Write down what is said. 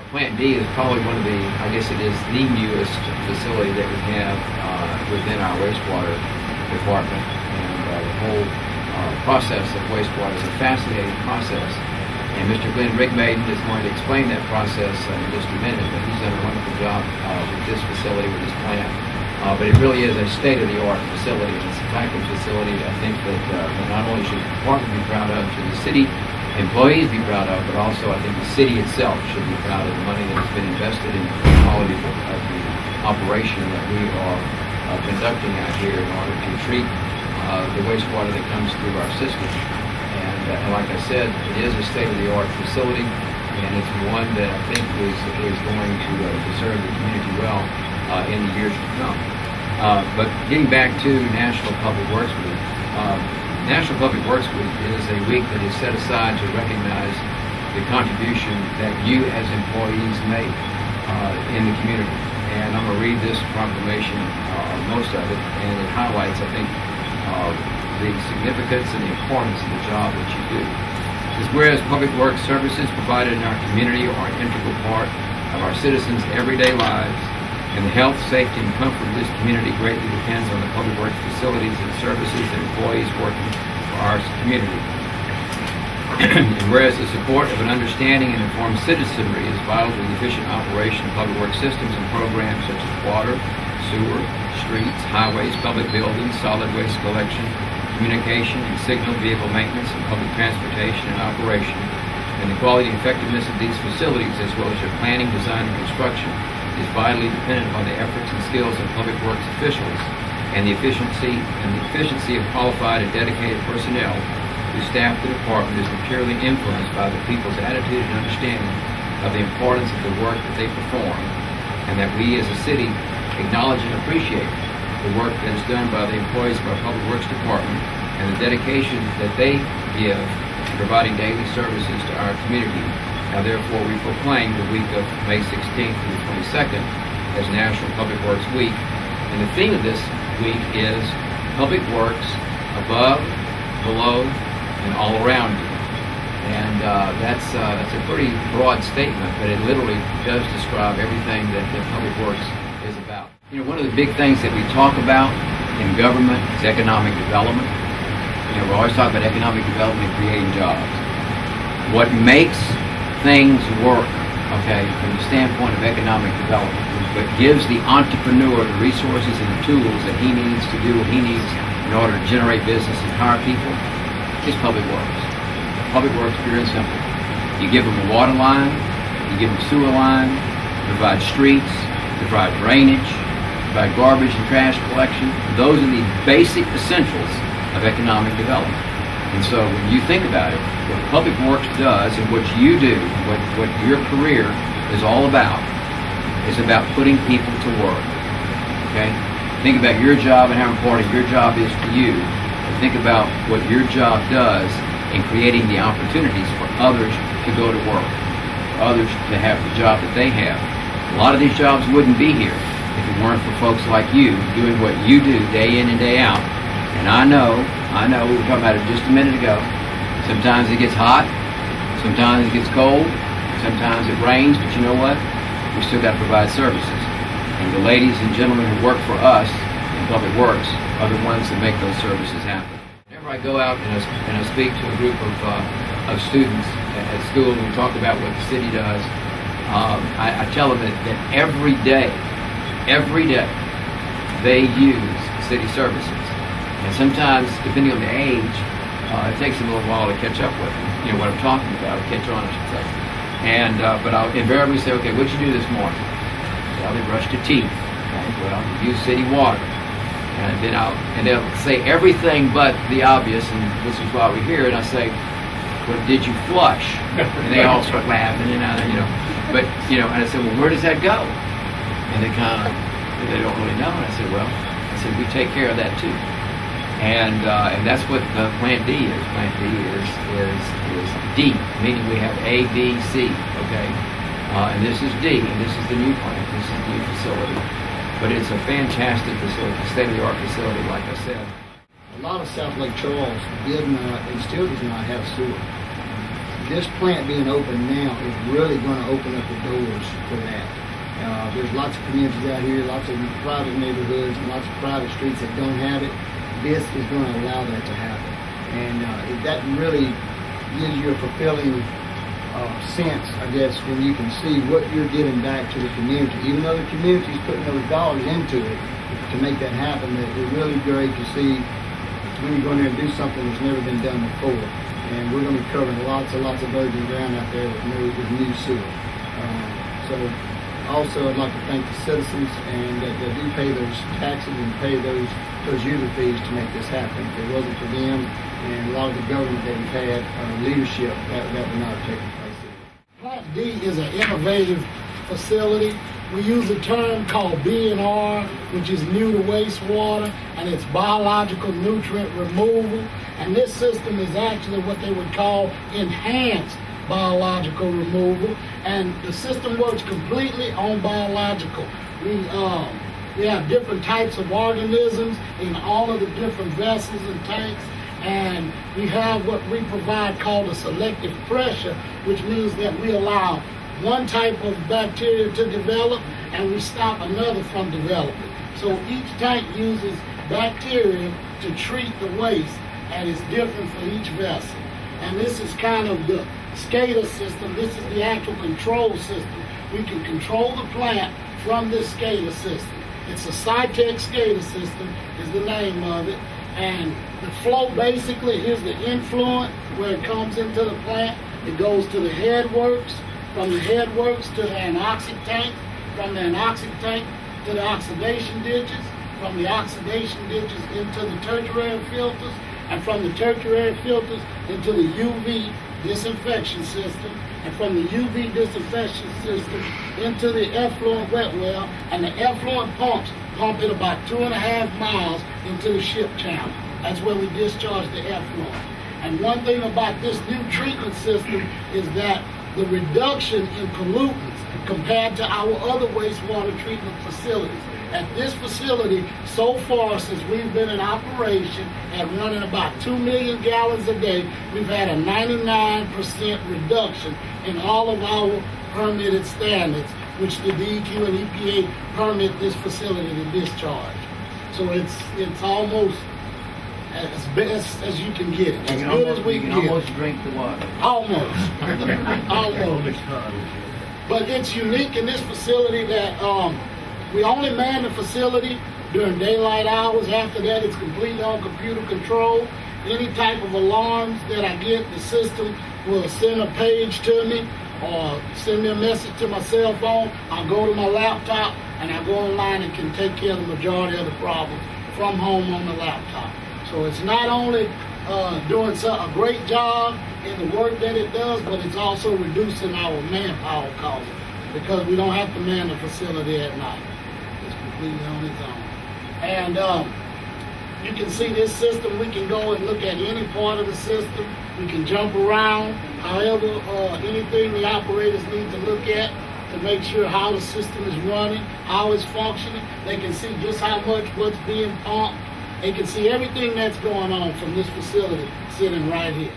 Plant D is probably one of the, I guess it is the newest facility that we have within our wastewater department. And the whole process of wastewater is a fascinating process. And Mr. Glenn Rigmaiden is going to explain that process in just a minute, but he's done a wonderful job with this facility, with this plant. But it really is a state-of-the-art facility. It's a type of facility I think that not only should the department be proud of, should the city employees be proud of, but also I think the city itself should be proud of the money that has been invested in the quality of the operation that we are conducting out here in order to treat the wastewater that comes through our system. And like I said, it is a state-of-the-art facility, and it's one that I think is going to serve the community well in the years to come. But getting back to National Public Works Week, National Public Works Week is a week that is set aside to recognize the contribution that you as employees make in the community. And I'm going to read this proclamation, most of it, and it highlights, I think, the significance and the importance of the job that you do. It says, whereas public works services provided in our community are an integral part of our citizens' everyday lives, and the health, safety, and comfort of this community greatly depends on the public works facilities and services and employees working for our community. And whereas the support of an understanding and informed citizenry is vital to the efficient operation of public works systems and programs such as water, sewer, streets, highways, public buildings, solid waste collection, communication and signal vehicle maintenance, and public transportation and operation, and the quality and effectiveness of these facilities, as well as their planning, design, and construction, is vitally dependent upon the efforts and skills of public works officials and the efficiency of qualified and dedicated personnel who staff the department is materially influenced by the people's attitude and understanding of the importance of the work that they perform, and that we as a city acknowledge and appreciate the work that is done by the employees of our public works department and the dedication that they give to providing daily services to our community. Now, therefore, we proclaim the week of May 16th through the 22nd as National Public Works Week. And the theme of this week is Public Works Above, Below, and All Around You. And that's a pretty broad statement, but it literally does describe everything that Public Works is about. You know, one of the big things that we talk about in government is economic development. You know, we always talk about economic development and creating jobs. What makes things work, okay, from the standpoint of economic development, but gives the entrepreneur the resources and the tools that he needs to do what he needs in order to generate business and hire people, is public works. Public works, pure and simple. You give them a water line, you give them a sewer line, you provide streets, you provide drainage, you provide garbage and trash collection. Those are the basic essentials of economic development. And so when you think about it, what public works does and what you do, what your career is all about, is about putting people to work. Okay? Think about your job and how important your job is to you. And think about what your job does in creating the opportunities for others to go to work, for others to have the job that they have. A lot of these jobs wouldn't be here if it weren't for folks like you doing what you do day in and day out. And I know, we were talking about it just a minute ago. Sometimes it gets hot, sometimes it gets cold, sometimes it rains, but you know what? We still got to provide services. And the ladies and gentlemen who work for us in Public Works are the ones that make those services happen. Whenever I go out and I speak to a group of students at school and we talk about what the city does, I tell them that every day, they use city services. And sometimes, depending on the age, it takes them a little while to catch up with, you know, what I'm talking about, or catch on, I should say. And but I'll invariably say, okay, what'd you do this morning? Well, they brushed their teeth. Okay, well, use city water. And then they'll say everything but the obvious, and this is why we're here. And I say, well, did you flush? And they all start laughing, and but and I said, well, where does that go? And they don't really know. And I said, well, we take care of that too. And that's what the Plant D is. Plant D is D, meaning we have A, B, C, okay? And this is D, and this is the new plant. This is the new facility. But it's a fantastic facility, state-of-the-art facility, like I said. A lot of South Lake Charles did not and still does not have sewer. this plant being open now is really going to open up the doors for that. There's lots of communities out here, lots of private neighborhoods, and lots of private streets that don't have it. This is going to allow that to happen. And that really gives you a fulfilling sense, I guess, when you can see what you're giving back to the community. Even though the community is putting those dollars into it to make that happen, that it's really great to see when you go in there and do something that's never been done before. And we're going to be covering lots and lots of virgin ground out there with new sewer. So also I'd like to thank the citizens and that do pay those taxes and pay those user fees to make this happen. If it wasn't for them and a lot of the government that we've had, leadership, that would not have taken place. Plant D is an innovative facility. We use a term called B&R, which is new to wastewater, and it's biological nutrient removal. And this system is actually what they would call enhanced biological removal. And the system works completely on biological. We have different types of organisms in all of the different vessels and tanks. And we have what we provide called a selective pressure, which means that we allow one type of bacteria to develop and we stop another from developing. So each tank uses bacteria to treat the waste, and it's different for each vessel. And this is kind of the SCADA system. This is the actual control system. We can control the plant from this SCADA system. It's a SciTech SCADA system is the name of it. And the flow basically, here's the influent where it comes into the plant. It goes to the headworks, from the headworks to the anoxic tank, from the anoxic tank to the oxidation ditches, from the oxidation ditches into the tertiary filters, and from the tertiary filters into the UV disinfection system, and from the UV disinfection system into the effluent wet well, and the effluent pumps pump it about 2.5 miles into the ship channel. That's where we discharge the effluent. And one thing about this new treatment system is that the reduction in pollutants compared to our other wastewater treatment facilities. At this facility, so far since we've been in operation and running about 2 million gallons a day, we've had a 99% reduction in all of our permitted standards, which the DEQ and EPA permit this facility to discharge. So it's almost as best as you can get it, as good as we can get it. Almost drink the water. Almost. Almost. But it's unique in this facility that we only man the facility during daylight hours. After that, it's completely on computer control. Any type of alarms that I get, the system will send a page to me or send me a message to my cell phone. I'll go to my laptop and I go online and can take care of the majority of the problems from home on the laptop. So it's not only doing a great job in the work that it does, but it's also reducing our manpower costs because we don't have to man the facility at night. It's completely on its own. And you can see this system. We can go and look at any part of the system. We can jump around. However, anything the operators need to look at to make sure how the system is running, how it's functioning. They can see just how much what's being pumped. They can see everything that's going on from this facility sitting right here.